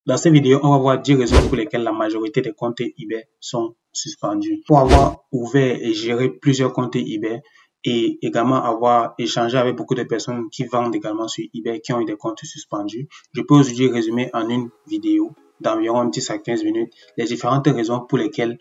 Dans cette vidéo, on va voir 10 raisons pour lesquelles la majorité des comptes eBay sont suspendus. Pour avoir ouvert et géré plusieurs comptes eBay et également avoir échangé avec beaucoup de personnes qui vendent également sur eBay qui ont eu des comptes suspendus, je peux aujourd'hui résumer en une vidéo d'environ 10 à 15 minutes les différentes raisons pour lesquelles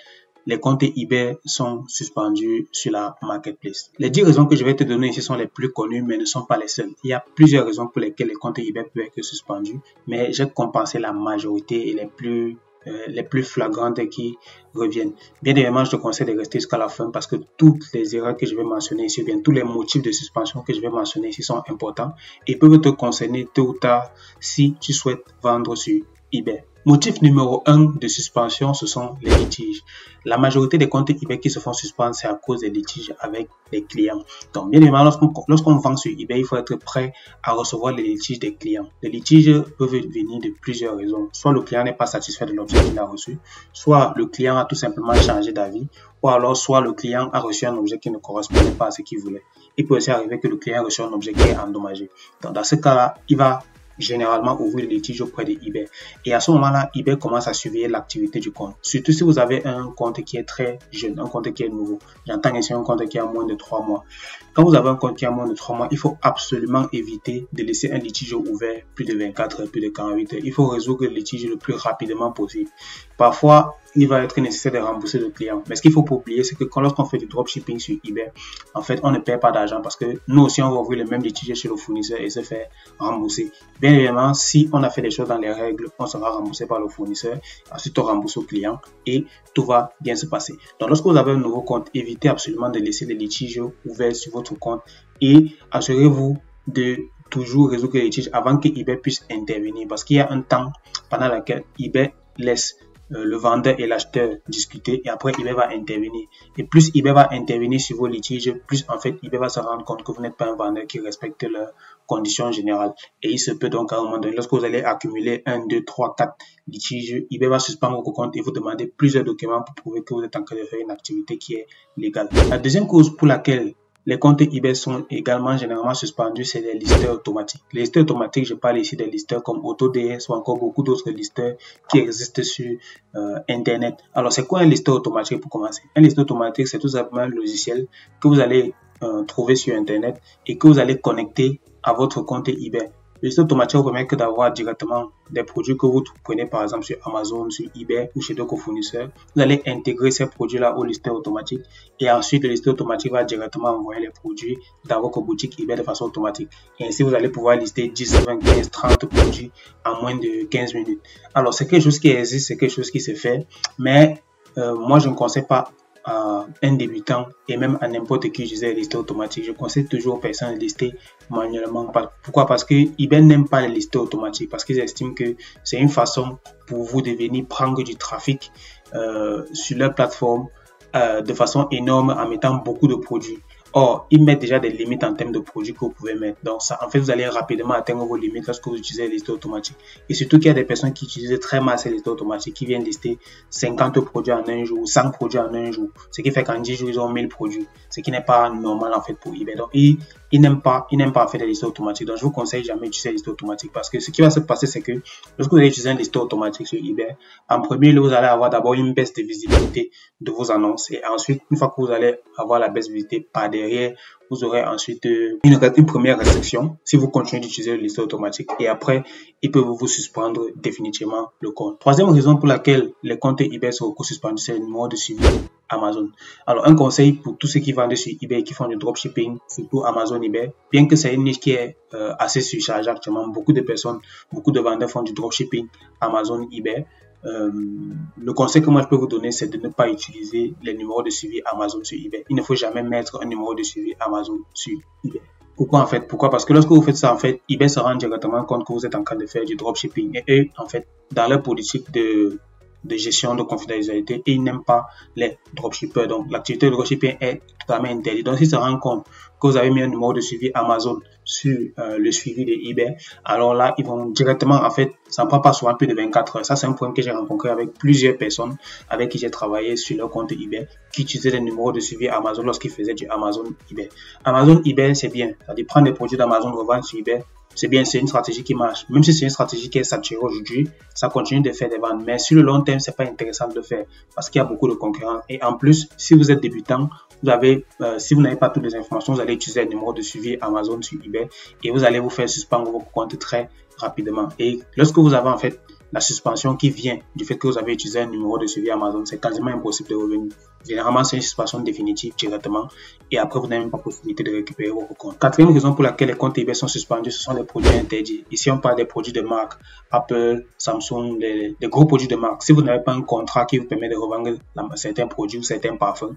les comptes eBay sont suspendus sur la marketplace. Les 10 raisons que je vais te donner ici sont les plus connues, mais ne sont pas les seules. Il y a plusieurs raisons pour lesquelles les comptes eBay peuvent être suspendus, mais j'ai compensé la majorité et les plus flagrantes qui reviennent. Bien évidemment, je te conseille de rester jusqu'à la fin parce que toutes les erreurs que je vais mentionner ici, ou bien tous les motifs de suspension que je vais mentionner ici sont importants et peuvent te concerner tôt ou tard si tu souhaites vendre sur eBay. Motif numéro 1 de suspension, ce sont les litiges. La majorité des comptes eBay qui se font suspendre, c'est à cause des litiges avec les clients. Donc, bien évidemment, lorsqu'on vend sur eBay, il faut être prêt à recevoir les litiges des clients. Les litiges peuvent venir de plusieurs raisons. Soit le client n'est pas satisfait de l'objet qu'il a reçu, soit le client a tout simplement changé d'avis, ou alors soit le client a reçu un objet qui ne correspondait pas à ce qu'il voulait. Il peut aussi arriver que le client a reçu un objet qui est endommagé. Donc, dans ce cas-là, il va généralement ouvrir le litige auprès de eBay. Et à ce moment-là, eBay commence à surveiller l'activité du compte. Surtout si vous avez un compte qui est très jeune, un compte qui est nouveau. J'entends ici un compte qui a moins de 3 mois. Quand vous avez un compte qui a moins de 3 mois, il faut absolument éviter de laisser un litige ouvert plus de 24 heures, plus de 48 heures. Il faut résoudre le litige le plus rapidement possible. Parfois, il va être nécessaire de rembourser le client. Mais ce qu'il faut pas oublier, c'est que lorsqu'on fait du dropshipping sur eBay, en fait, on ne perd pas d'argent parce que nous aussi, on va ouvrir le même litige chez le fournisseur et se faire rembourser. Bien évidemment, si on a fait les choses dans les règles, on sera remboursé par le fournisseur. Ensuite, on rembourse au client et tout va bien se passer. Donc, lorsque vous avez un nouveau compte, évitez absolument de laisser les litiges ouverts sur votre compte et assurez-vous de toujours résoudre les litiges avant que eBay puisse intervenir parce qu'il y a un temps pendant lequel eBay laisse le vendeur et l'acheteur discuter et après eBay va intervenir. Et plus eBay va intervenir sur vos litiges, plus en fait eBay va se rendre compte que vous n'êtes pas un vendeur qui respecte leurs conditions générales. Et il se peut donc à un moment donné, lorsque vous allez accumuler 1, 2, 3, 4 litiges, eBay va suspendre votre compte et vous demander plusieurs documents pour prouver que vous êtes en train de faire une activité qui est légale. La deuxième cause pour laquelle les comptes eBay sont également généralement suspendus, c'est les listeurs automatiques. Les listeurs automatiques, je parle ici des listeurs comme AutoDS ou encore beaucoup d'autres listeurs qui existent sur Internet. Alors, c'est quoi un listeur automatique pour commencer? Un listeur automatique, c'est tout simplement un logiciel que vous allez trouver sur Internet et que vous allez connecter à votre compte eBay. Le listeur automatique vous permet que d'avoir directement des produits que vous prenez par exemple sur Amazon, sur eBay ou chez d'autres fournisseurs. Vous allez intégrer ces produits-là au listeur automatique et ensuite le listeur automatique va directement envoyer les produits dans votre boutique eBay de façon automatique. Et ainsi, vous allez pouvoir lister 10, 20, 15, 30 produits en moins de 15 minutes. Alors, c'est quelque chose qui existe, c'est quelque chose qui se fait, mais moi, je ne conseille pas à un débutant et même à n'importe qui utiliser les listeurs automatiques. Je conseille toujours aux personnes de lister manuellement. Pourquoi? Parce que eBay n'aime pas les listeurs automatiques parce qu'ils estiment que c'est une façon pour vous de venir prendre du trafic sur leur plateforme de façon énorme en mettant beaucoup de produits. Or, ils mettent déjà des limites en termes de produits que vous pouvez mettre. Donc, ça, en fait, vous allez rapidement atteindre vos limites lorsque vous utilisez les listeurs automatiques. Et surtout qu'il y a des personnes qui utilisent très mal ces listeurs automatiques, qui viennent lister 50 produits en un jour, 100 produits en un jour. Ce qui fait qu'en 10 jours, ils ont 1000 produits. Ce qui n'est pas normal, en fait, pour eBay. Donc, ils n'aiment pas faire des listeurs automatiques. Donc, je vous conseille jamais d'utiliser les listeurs automatiques parce que ce qui va se passer, c'est que lorsque vous allez utiliser un listeur automatique sur eBay, en premier lieu, vous allez avoir d'abord une baisse de visibilité de vos annonces. Et ensuite, une fois que vous allez avoir la baisse de visibilité par derrière, vous aurez ensuite une première restriction si vous continuez d'utiliser le listeur automatique et après, ils peuvent vous suspendre définitivement le compte. Troisième raison pour laquelle les comptes eBay sont suspendus, c'est le numéro de suivi Amazon. Alors, un conseil pour tous ceux qui vendent sur eBay, qui font du dropshipping, surtout Amazon eBay, bien que c'est une niche qui est assez surchargée actuellement, beaucoup de personnes, beaucoup de vendeurs font du dropshipping Amazon eBay. Le conseil que moi je peux vous donner, c'est de ne pas utiliser les numéros de suivi Amazon sur eBay. Il ne faut jamais mettre un numéro de suivi Amazon sur eBay. Pourquoi en fait? Pourquoi? Parce que lorsque vous faites ça, en fait, eBay se rend directement compte que vous êtes en train de faire du dropshipping. Et eux, en fait, dans leur politique de gestion de confidentialité, et ils n'aiment pas les dropshippers. Donc, l'activité de dropshipping est totalement interdite. Donc, s'ils se rendent compte que vous avez mis un numéro de suivi Amazon sur le suivi de eBay, alors là, ils vont directement, en fait, ça ne prend pas souvent plus de 24 heures. Ça, c'est un problème que j'ai rencontré avec plusieurs personnes avec qui j'ai travaillé sur leur compte eBay, qui utilisaient les numéros de suivi Amazon lorsqu'ils faisaient du Amazon eBay. Amazon eBay, c'est bien. C'est-à-dire prendre des produits d'Amazon, revendre sur eBay. c'est bien, c'est une stratégie qui marche. Même si c'est une stratégie qui est saturée aujourd'hui, ça continue de faire des ventes. Mais sur le long terme, c'est pas intéressant de le faire parce qu'il y a beaucoup de concurrence. Et en plus, si vous êtes débutant, si vous n'avez pas toutes les informations, vous allez utiliser un numéro de suivi Amazon sur eBay et vous allez vous faire suspendre vos comptes très rapidement. Et lorsque vous avez en fait la suspension qui vient du fait que vous avez utilisé un numéro de suivi Amazon, c'est quasiment impossible de revenir. Généralement, c'est une suspension définitive directement et après, vous n'avez même pas possibilité de récupérer vos comptes. Quatrième raison pour laquelle les comptes eBay sont suspendus, ce sont les produits interdits. Ici, on parle des produits de marque, Apple, Samsung, les gros produits de marque. Si vous n'avez pas un contrat qui vous permet de revendre certains produits ou certains parfums,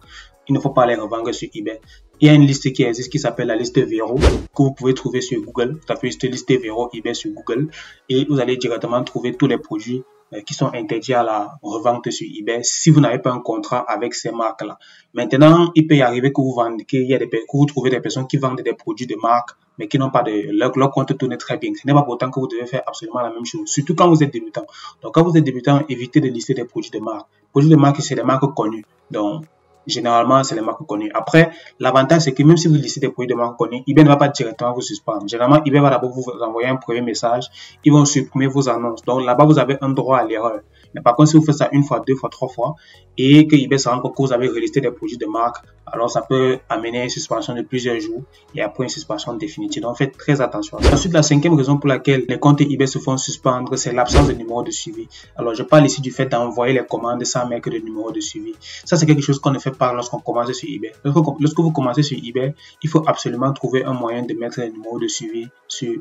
il ne faut pas les revendre sur eBay. Il y a une liste qui existe qui s'appelle la liste Vero que vous pouvez trouver sur Google. Vous tapez juste liste Vero eBay sur Google et vous allez directement trouver tous les produits qui sont interdits à la revente sur eBay si vous n'avez pas un contrat avec ces marques-là. Maintenant, il peut y arriver que vous trouvez des personnes qui vendent des produits de marque mais qui n'ont pas leur compte tourne très bien. Ce n'est pas pourtant que vous devez faire absolument la même chose, surtout quand vous êtes débutant. Donc, quand vous êtes débutant, évitez de lister des produits de marque. Produits de marque, c'est des marques connues. Donc, généralement, c'est les marques connues. Après, l'avantage, c'est que même si vous listez des produits de marques connues, eBay ne va pas directement vous suspendre. Généralement, eBay va d'abord vous envoyer un premier message. Ils vont supprimer vos annonces. Donc là-bas, vous avez un droit à l'erreur. Mais par contre, si vous faites ça une fois, deux fois, trois fois, et que eBay se rend compte que vous avez relisté des produits de marque, alors ça peut amener à une suspension de plusieurs jours et après une suspension définitive. Donc faites très attention. Ensuite, la cinquième raison pour laquelle les comptes eBay se font suspendre, c'est l'absence de numéro de suivi. Alors je parle ici du fait d'envoyer les commandes sans mettre de numéro de suivi. Ça, c'est quelque chose qu'on ne fait pas lorsqu'on commence sur eBay. Lorsque vous commencez sur eBay, il faut absolument trouver un moyen de mettre les numéros de suivi sur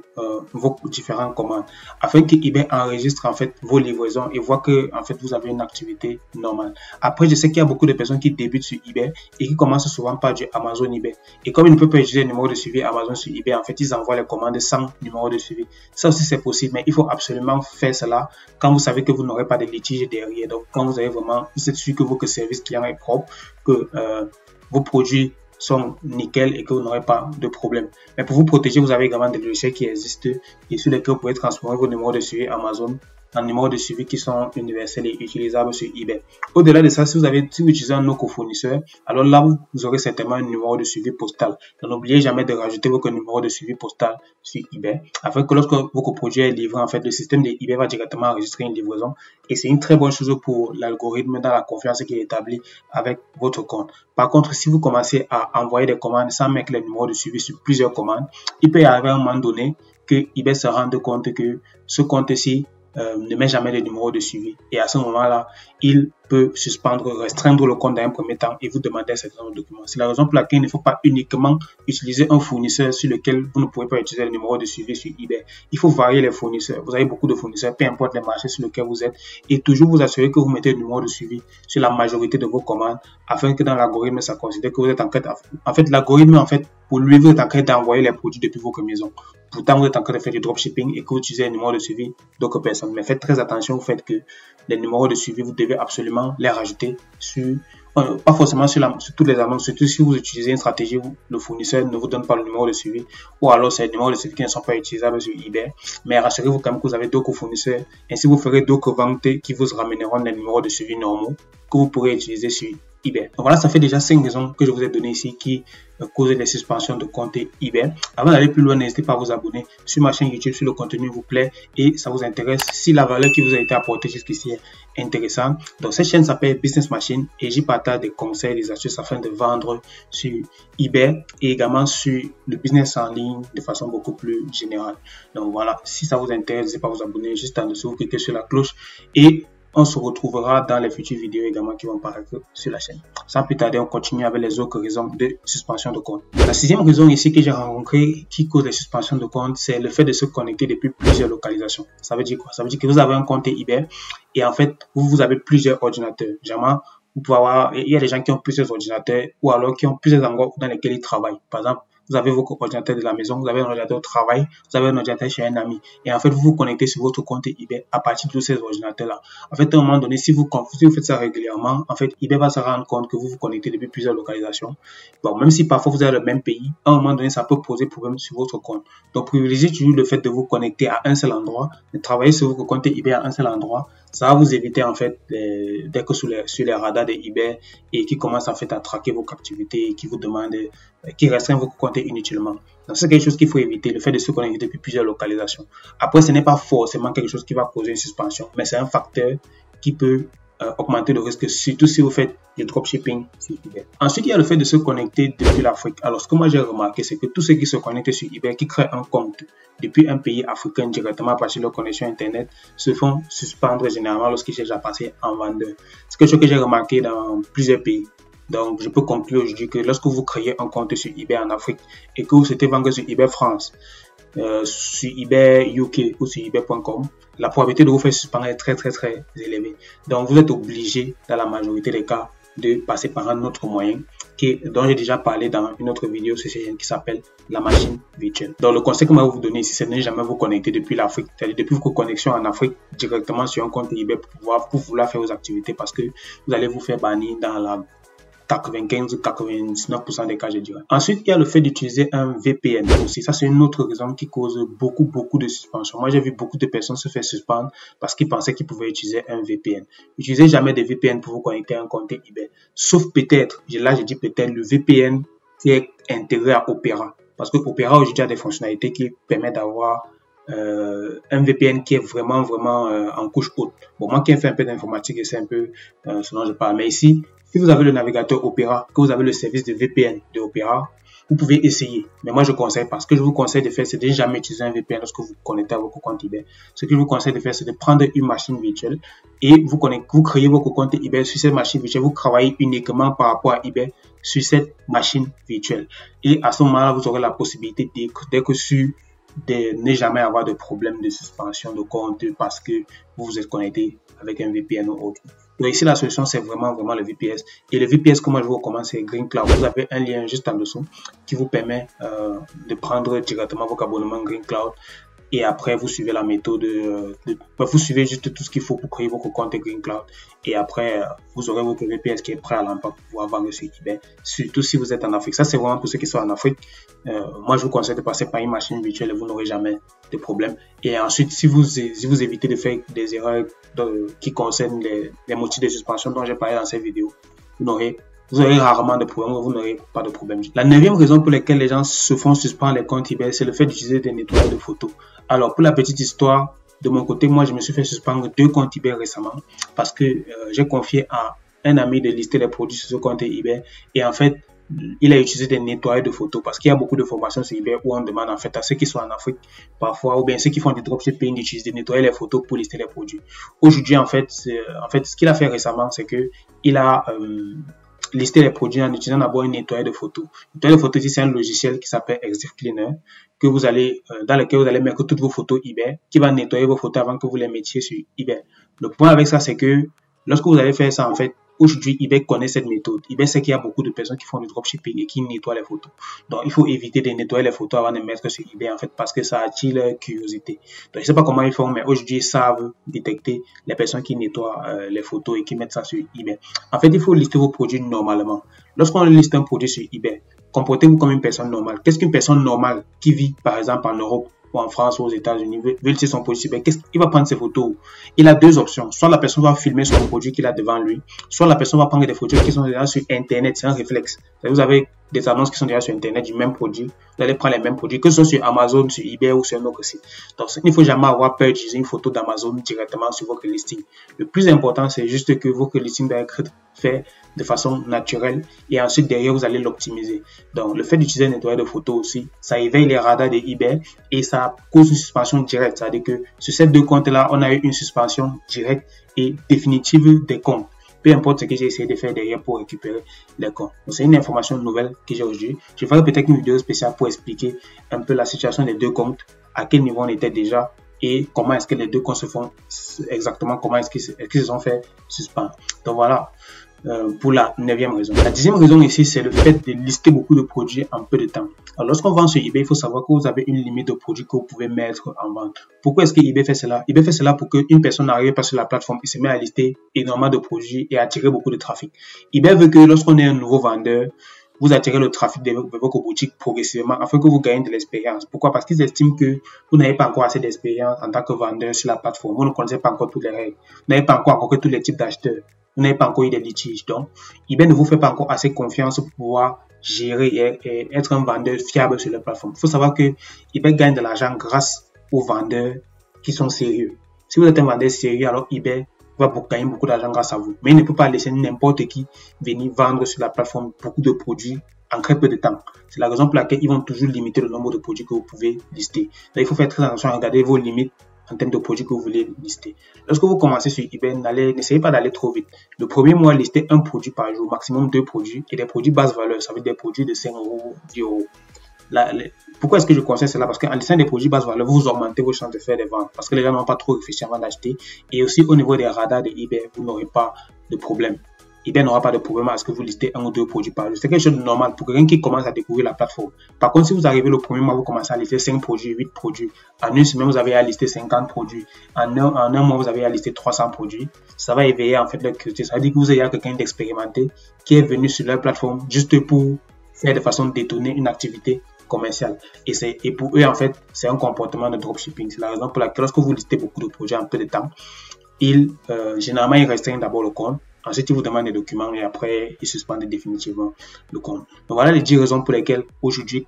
vos différentes commandes afin que eBay enregistre en fait vos livraisons et voit que en fait vous avez une activité normale. Après, je sais qu'il y a beaucoup de personnes qui débutent sur eBay et qui commencent souvent par du Amazon eBay. Et comme ils ne peuvent pas utiliser le numéro de suivi Amazon sur eBay, en fait, ils envoient les commandes sans numéro de suivi. Ça aussi, c'est possible, mais il faut absolument faire cela quand vous savez que vous n'aurez pas de litige derrière. Donc, quand vous êtes sûr que votre service client est propre, que vos produits sont nickel et que vous n'aurez pas de problème. Mais pour vous protéger, vous avez également des logiciels qui existent et sur lesquels vous pouvez transformer vos numéros de suivi Amazon en numéros de suivi qui sont universels et utilisables sur eBay. Au-delà de ça, si vous utilisez un autre fournisseur, alors là, vous aurez certainement un numéro de suivi postal. Donc, n'oubliez jamais de rajouter votre numéro de suivi postal sur eBay afin que lorsque votre produit est livré, en fait, le système de eBay va directement enregistrer une livraison et c'est une très bonne chose pour l'algorithme dans la confiance qu'il établit avec votre compte. Par contre, si vous commencez à envoyer des commandes sans mettre les numéros de suivi sur plusieurs commandes, il peut y arriver à un moment donné que eBay se rende compte que ce compte-ci ne met jamais de numéro de suivi et à ce moment-là, il peut restreindre le compte dans un premier temps et vous demander un certain nombre de documents. C'est la raison pour laquelle il ne faut pas uniquement utiliser un fournisseur sur lequel vous ne pouvez pas utiliser le numéro de suivi sur eBay. Il faut varier les fournisseurs. Vous avez beaucoup de fournisseurs, peu importe les marchés sur lesquels vous êtes et toujours vous assurer que vous mettez le numéro de suivi sur la majorité de vos commandes afin que dans l'algorithme, ça considère que vous êtes en fait, l'algorithme, en fait, pour lui, vous êtes en train d'envoyer les produits depuis votre maison. Pourtant, vous êtes en train de faire du dropshipping et que vous utilisez un numéro de suivi d'autres personnes. Mais faites très attention au fait que les numéros de suivi, vous devez absolument les rajouter sur, pas forcément sur toutes les annonces, surtout si vous utilisez une stratégie où le fournisseur ne vous donne pas le numéro de suivi ou alors c'est les numéros de suivi qui ne sont pas utilisables sur eBay. Mais rassurez-vous quand même que vous avez d'autres fournisseurs. Ainsi, vous ferez d'autres ventes qui vous ramèneront les numéros de suivi normaux que vous pourrez utiliser sur eBay. Donc voilà, ça fait déjà 5 raisons que je vous ai données ici qui causent des suspensions de compte eBay. Avant d'aller plus loin, n'hésitez pas à vous abonner sur ma chaîne YouTube si le contenu vous plaît et ça vous intéresse, si la valeur qui vous a été apportée jusqu'ici est intéressante. Donc cette chaîne s'appelle Business Machine et j'y partage des conseils, des astuces afin de vendre sur eBay et également sur le business en ligne de façon beaucoup plus générale. Donc voilà, si ça vous intéresse, n'hésitez pas à vous abonner juste en dessous, cliquez sur la cloche et on se retrouvera dans les futures vidéos également qui vont paraître sur la chaîne. Sans plus tarder, on continue avec les autres raisons de suspension de compte. La sixième raison ici que j'ai rencontrée qui cause les suspensions de compte, c'est le fait de se connecter depuis plusieurs localisations. Ça veut dire quoi? Ça veut dire que vous avez un compte eBay et en fait, vous avez plusieurs ordinateurs. Généralement, vous pouvez avoir, il y a des gens qui ont plusieurs ordinateurs ou alors qui ont plusieurs endroits dans lesquels ils travaillent. Par exemple, vous avez votre ordinateur de la maison, vous avez un ordinateur de travail, vous avez un ordinateur chez un ami. Et en fait, vous vous connectez sur votre compte eBay à partir de tous ces ordinateurs-là. En fait, à un moment donné, si vous faites ça régulièrement, en fait, eBay va se rendre compte que vous vous connectez depuis plusieurs localisations. Bon, même si parfois vous avez le même pays, à un moment donné, ça peut poser problème sur votre compte. Donc, privilégiez toujours le fait de vous connecter à un seul endroit, de travailler sur votre compte eBay à un seul endroit. Ça va vous éviter, en fait, dès que sur les radars de eBay et qui commencent, en fait, à traquer vos activités et qui vous demandent, qui restreignent votre compte inutilement. Donc, c'est quelque chose qu'il faut éviter, le fait de se connecter depuis plusieurs localisations. Après, ce n'est pas forcément quelque chose qui va causer une suspension, mais c'est un facteur qui peut augmenter le risque, surtout si vous faites du dropshipping sur eBay. Ensuite, il y a le fait de se connecter depuis l'Afrique. Alors, ce que moi j'ai remarqué, c'est que tous ceux qui se connectent sur eBay, qui créent un compte depuis un pays africain directement à partir de leur connexion Internet, se font suspendre généralement lorsqu'ils cherchent à passer en vendeur. C'est quelque chose que j'ai remarqué dans plusieurs pays. Donc, je peux conclure aujourd'hui que lorsque vous créez un compte sur eBay en Afrique et que vous souhaitez vendre sur eBay France, sur eBay UK ou sur eBay.com, la probabilité de vous faire suspendre est très élevée. Donc vous êtes obligé dans la majorité des cas de passer par un autre moyen dont j'ai déjà parlé dans une autre vidéo sur cette chaîne qui s'appelle la machine virtuelle. Donc le conseil que je vais vous donner ici, c'est de ne jamais vous connecter depuis l'Afrique, c'est-à-dire depuis vos connexions en Afrique directement sur un compte eBay pour vouloir faire vos activités, parce que vous allez vous faire bannir dans la 95 ou 99% des cas, je dirais. Ensuite, il y a le fait d'utiliser un VPN aussi. Ça, c'est une autre raison qui cause beaucoup de suspensions. Moi, j'ai vu beaucoup de personnes se faire suspendre parce qu'ils pensaient qu'ils pouvaient utiliser un VPN. N'utilisez jamais des VPN pour vous connecter à un compte eBay. Sauf peut-être, là, je dis peut-être, le VPN qui est intégré à Opera. Parce que Opera, aujourd'hui, a des fonctionnalités qui permettent d'avoir un VPN qui est vraiment en couche haute. Bon, moi qui ai fait un peu d'informatique, et c'est un peu ce dont je parle. Mais ici, si vous avez le navigateur Opera, que vous avez le service de VPN de Opera, vous pouvez essayer. Mais moi, je conseille, parce que je vous conseille de faire, c'est de ne jamais utiliser un VPN lorsque vous vous connectez à votre compte eBay. Ce que je vous conseille de faire, c'est de prendre une machine virtuelle et vous créez votre compte eBay sur cette machine virtuelle. Vous travaillez uniquement par rapport à eBay sur cette machine virtuelle. Et à ce moment-là, vous aurez la possibilité de ne jamais avoir de problème de suspension de compte parce que vous vous êtes connecté avec un VPN ou autre. Donc ici, la solution, c'est vraiment le VPS. Et le VPS, comme je vous recommande, c'est Green Cloud. Vous avez un lien juste en dessous qui vous permet de prendre directement votre abonnement Green Cloud. Et après, vous suivez la méthode, vous suivez juste tout ce qu'il faut pour créer votre compte Green Cloud. Et après, vous aurez votre VPS qui est prêt à l'emploi pour pouvoir vendre sur eBay. Surtout si vous êtes en Afrique. Ça, c'est vraiment pour ceux qui sont en Afrique. Moi, je vous conseille de passer par une machine virtuelle et vous n'aurez jamais de problème. Et ensuite, si vous évitez de faire des erreurs qui concernent les motifs de suspension dont j'ai parlé dans cette vidéo, vous aurez rarement de problème, vous n'aurez pas de problème. La 9e raison pour laquelle les gens se font suspendre les comptes eBay, c'est le fait d'utiliser des nettoyages de photos. Alors, pour la petite histoire, de mon côté, moi, je me suis fait suspendre 2 comptes eBay récemment parce que j'ai confié à un ami de lister les produits sur ce compte eBay et en fait, il a utilisé des nettoyages de photos parce qu'il y a beaucoup de formations sur eBay où on demande en fait à ceux qui sont en Afrique parfois ou bien ceux qui font du dropshipping d'utiliser, de nettoyer les photos pour lister les produits. Aujourd'hui, en fait, ce qu'il a fait récemment, c'est que il a lister les produits en utilisant d'abord un nettoyeur de photos. Le nettoyeur de photos, c'est un logiciel qui s'appelle Exif Cleaner que vous allez, dans lequel vous allez mettre toutes vos photos eBay, qui va nettoyer vos photos avant que vous les mettiez sur eBay. Le point avec ça, c'est que lorsque vous allez faire ça, en fait, aujourd'hui, eBay connaît cette méthode. eBay sait qu'il y a beaucoup de personnes qui font du dropshipping et qui nettoient les photos. Donc, il faut éviter de nettoyer les photos avant de mettre sur eBay, en fait, parce que ça attire leur curiosité. Donc, je ne sais pas comment ils font, mais aujourd'hui, ils savent détecter les personnes qui nettoient les photos et qui mettent ça sur eBay. En fait, il faut lister vos produits normalement. Lorsqu'on liste un produit sur eBay, comportez-vous comme une personne normale. Qu'est-ce qu'une personne normale qui vit, par exemple, en Europe ou en France ou aux États-Unis veut lister son produit sur eBay? Il va prendre ses photos. Il a 2 options. Soit la personne va filmer son produit qu'il a devant lui, soit la personne va prendre des photos qui sont déjà sur Internet. C'est un réflexe. Vous avez des annonces qui sont déjà sur Internet du même produit. Vous allez prendre les mêmes produits, que ce soit sur Amazon, sur eBay ou sur un autre site. Donc, il ne faut jamais avoir peur d'utiliser une photo d'Amazon directement sur votre listing. Le plus important, c'est juste que votre listing doit être fait de façon naturelle et ensuite derrière, vous allez l'optimiser. Donc, le fait d'utiliser un nettoyeur de photos aussi, ça éveille les radars de eBay et ça cause une suspension directe. C'est-à-dire que sur ces 2 comptes-là, on a eu une suspension directe et définitive des comptes. Peu importe ce que j'ai essayé de faire derrière pour récupérer les comptes. C'est une information nouvelle que j'ai aujourd'hui. Je ferai peut-être une vidéo spéciale pour expliquer un peu la situation des 2 comptes, à quel niveau on était déjà et comment est-ce que les 2 comptes se font exactement, comment est-ce qu'ils se sont fait suspendre. Donc voilà. Pour la 9e raison. La 10e raison ici, c'est le fait de lister beaucoup de produits en peu de temps. Alors, lorsqu'on vend sur eBay, il faut savoir que vous avez une limite de produits que vous pouvez mettre en vente. Pourquoi est-ce que eBay fait cela? eBay fait cela pour qu'une personne n'arrive pas sur la plateforme et se met à lister énormément de produits et attirer beaucoup de trafic. eBay veut que lorsqu'on est un nouveau vendeur, vous attirez le trafic de votre boutique progressivement afin que vous gagnez de l'expérience. Pourquoi? Parce qu'ils estiment que vous n'avez pas encore assez d'expérience en tant que vendeur sur la plateforme. Vous ne connaissez pas encore toutes les règles. Vous n'avez pas encore tous les types d'acheteurs. vous n'avez pas encore eu des litiges. Donc, eBay ne vous fait pas encore assez confiance pour pouvoir gérer et être un vendeur fiable sur la plateforme. Il faut savoir que eBay gagne de l'argent grâce aux vendeurs qui sont sérieux. Si vous êtes un vendeur sérieux, alors eBay va gagner beaucoup d'argent grâce à vous. Mais il ne peut pas laisser n'importe qui venir vendre sur la plateforme beaucoup de produits en très peu de temps. C'est la raison pour laquelle ils vont toujours limiter le nombre de produits que vous pouvez lister. Donc, il faut faire très attention à regarder vos limites en termes de produits que vous voulez lister. Lorsque vous commencez sur eBay, n'essayez pas d'aller trop vite. Le premier mois, listez un produit par jour, maximum 2 produits, et des produits basse valeur, ça veut dire des produits de 5 €, 10 €. Pourquoi est-ce que je conseille cela? Parce qu'en listant des produits basse valeur, vous augmentez vos chances de faire des ventes. Parce que les gens n'ont pas trop réfléchi avant d'acheter. Et aussi, au niveau des radars de eBay, vous n'aurez pas de problème. eBay n'aura pas de problème à ce que vous listez 1 ou 2 produits par jour. C'est quelque chose de normal pour quelqu'un qui commence à découvrir la plateforme. Par contre, si vous arrivez le premier mois, vous commencez à lister 5 produits, 8 produits. En une semaine, vous avez à lister 50 produits. En un mois, vous avez à lister 300 produits. Ça va éveiller en fait leur curiosité. Ça veut dire que vous avez quelqu'un d'expérimenté qui est venu sur leur plateforme juste pour faire de façon détourner une activité commerciale. Et pour eux, en fait, c'est un comportement de dropshipping. C'est la raison pour laquelle lorsque vous listez beaucoup de produits en peu de temps, généralement, ils restreignent d'abord le compte. Ensuite, ils vous demandent des documents et après, ils suspendent définitivement le compte. Donc, voilà les 10 raisons pour lesquelles aujourd'hui,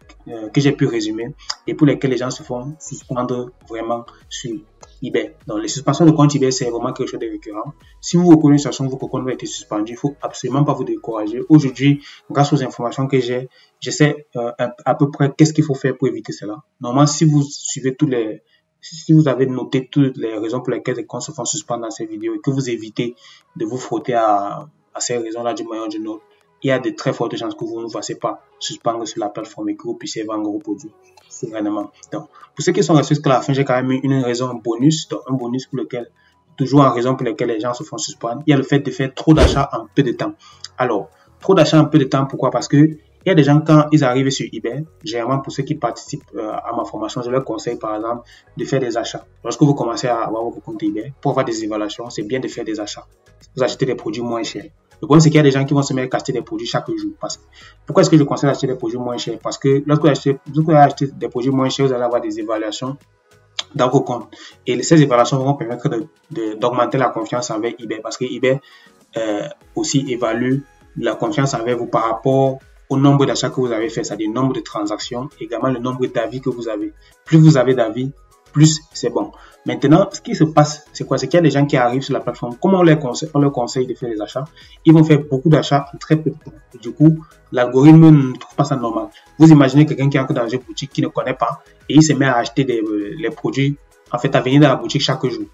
que j'ai pu résumer et pour lesquelles les gens se font suspendre vraiment sur eBay. Donc, les suspensions de compte eBay, c'est vraiment quelque chose de récurrent. Si vous reconnaissez une situation où votre compte a été suspendu, il ne faut absolument pas vous décourager. Aujourd'hui, grâce aux informations que j'ai, je sais à peu près qu'est-ce qu'il faut faire pour éviter cela. Normalement, si vous suivez si vous avez noté toutes les raisons pour lesquelles les comptes se font suspendre dans ces vidéos et que vous évitez de vous frotter à ces raisons-là d'une manière ou d'une autre, il y a de très fortes chances que vous ne vous fassiez pas suspendre sur la plateforme et que vous puissiez vendre vos produits sereinement. Donc, pour ceux qui sont restés jusqu'à la fin, j'ai quand même mis une raison, un bonus pour lequel, toujours en raison pour laquelle les gens se font suspendre. Il y a le fait de faire trop d'achats en peu de temps. Alors, trop d'achats en peu de temps, pourquoi? Parce que il y a des gens, quand ils arrivent sur eBay, généralement pour ceux qui participent à ma formation, je leur conseille par exemple de faire des achats. Lorsque vous commencez à avoir votre compte eBay, pour avoir des évaluations, c'est bien de faire des achats. Vous achetez des produits moins chers. Le problème, c'est qu'il y a des gens qui vont se mettre à acheter des produits chaque jour. Pourquoi est-ce que je conseille d'acheter des produits moins chers? Parce que lorsque vous achetez des produits moins chers, vous allez avoir des évaluations dans vos comptes. Et ces évaluations vont permettre d'augmenter la confiance envers eBay. Parce que eBay aussi évalue la confiance envers vous par rapport au nombre d'achats que vous avez fait, c'est-à-dire le nombre de transactions, également le nombre d'avis que vous avez. Plus vous avez d'avis, plus c'est bon. Maintenant, ce qui se passe, c'est quoi? C'est qu'il y a des gens qui arrivent sur la plateforme. Comme on leur conseille de faire des achats, ils vont faire beaucoup d'achats en très peu de temps. Et du coup, l'algorithme ne trouve pas ça normal. Vous imaginez quelqu'un qui entre dans une boutique qui ne connaît pas et il se met à acheter les produits, en fait, à venir dans la boutique chaque jour.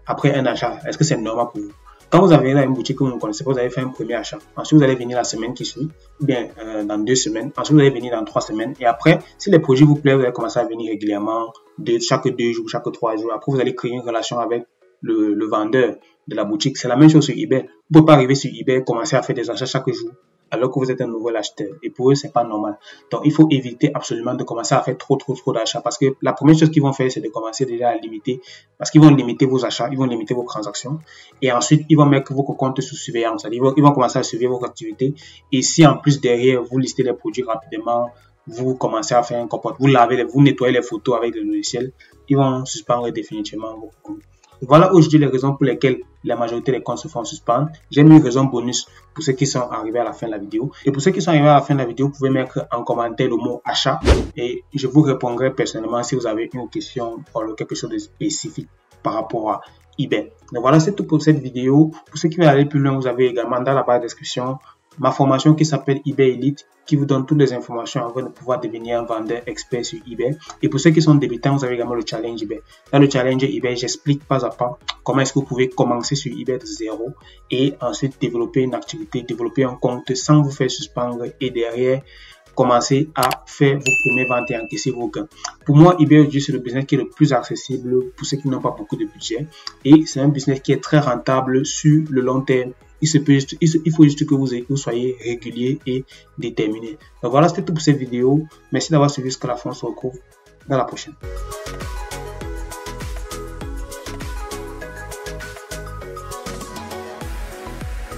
Après un achat, est-ce que c'est normal pour vous? Quand vous avez dans une boutique que vous ne connaissez pas, vous avez fait un premier achat. Ensuite, vous allez venir la semaine qui suit, ou bien dans 2 semaines. Ensuite, vous allez venir dans 3 semaines. Et après, si les produits vous plaisent, vous allez commencer à venir régulièrement, chaque 2 jours, chaque 3 jours. Après, vous allez créer une relation avec le vendeur de la boutique. C'est la même chose sur eBay. Vous ne pouvez pas arriver sur eBay, commencer à faire des achats chaque jour, alors que vous êtes un nouvel acheteur. Et pour eux, c'est pas normal. Donc, il faut éviter absolument de commencer à faire trop d'achats. Parce que la première chose qu'ils vont faire, c'est de commencer déjà à limiter. Parce qu'ils vont limiter vos achats, ils vont limiter vos transactions. Et ensuite, ils vont mettre vos comptes sous surveillance. C'est-à-dire, ils vont commencer à surveiller votre activité. Et si en plus, derrière, vous listez les produits rapidement, vous commencez à faire un comportement, vous nettoyez les photos avec le logiciel, ils vont suspendre définitivement vos comptes. Voilà aujourd'hui les raisons pour lesquelles la majorité des comptes se font suspendre. J'ai mis une raison bonus pour ceux qui sont arrivés à la fin de la vidéo. Et pour ceux qui sont arrivés à la fin de la vidéo, vous pouvez mettre en commentaire le mot achat et je vous répondrai personnellement si vous avez une question ou quelque chose de spécifique par rapport à eBay. Donc voilà, c'est tout pour cette vidéo. Pour ceux qui veulent aller plus loin, vous avez également dans la barre de description ma formation qui s'appelle eBay Elite, qui vous donne toutes les informations avant de pouvoir devenir un vendeur expert sur eBay. Et pour ceux qui sont débutants, vous avez également le challenge eBay. Dans le challenge eBay, j'explique pas à pas comment est-ce que vous pouvez commencer sur eBay de zéro et ensuite développer une activité, développer un compte sans vous faire suspendre et derrière commencer à faire vos premières ventes et encaisser vos gains. Pour moi, eBay aujourd'hui, c'est le business qui est le plus accessible pour ceux qui n'ont pas beaucoup de budget et c'est un business qui est très rentable sur le long terme. Il faut juste que vous soyez régulier et déterminé. Donc voilà, c'était tout pour cette vidéo. Merci d'avoir suivi jusqu'à la fin. On se retrouve dans la prochaine.